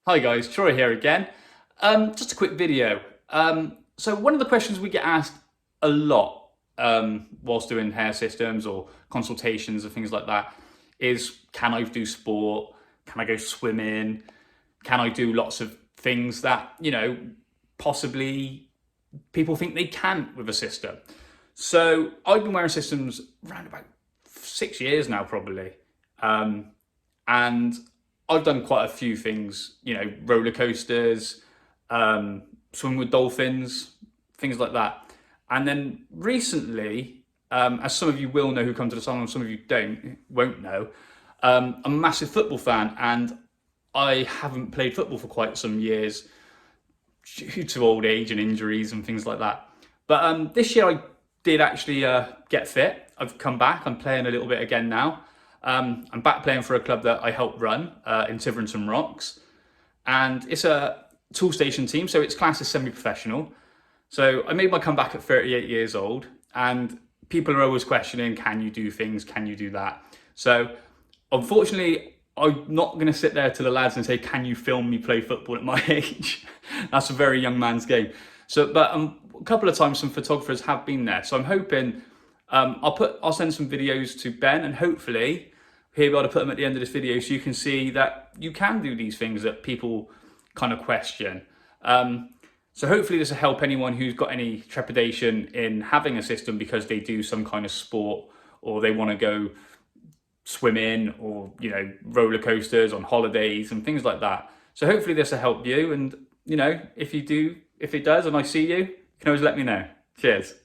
Hi guys, Troy here again. Just a quick video. So one of the questions we get asked a lot whilst doing hair systems or consultations and things like that is, can I do sport? Can I go swimming? Can I do lots of things that, possibly people think they can't with a system? So I've been wearing systems around about 6 years now, probably. And I've done quite a few things, roller coasters, swimming with dolphins, things like that. And then recently, as some of you will know who come to the salon, and some of you won't know, I'm a massive football fan, and I haven't played football for quite some years due to old age and injuries and things like that. But this year I did actually get fit. I've come back. I'm playing a little bit again now. I'm back playing for a club that I help run in Tiverton Rocks, and it's a Toolstation team, so it's classed as semi-professional. So I made my comeback at 38 years old, and people are always questioning, can you do things, can you do that? So unfortunately, I'm not going to sit there to the lads and say, can you film me play football at my age? That's a very young man's game. So, but a couple of times some photographers have been there. So I'm hoping I'll send some videos to Ben, and hopefully he'll be able to put them at the end of this video so you can see that you can do these things that people kind of question. So hopefully this will help anyone who's got any trepidation in having a system because they do some kind of sport, or they want to go swimming, or roller coasters on holidays and things like that. So hopefully this will help you, and if it does and I see you, you can always let me know. Cheers.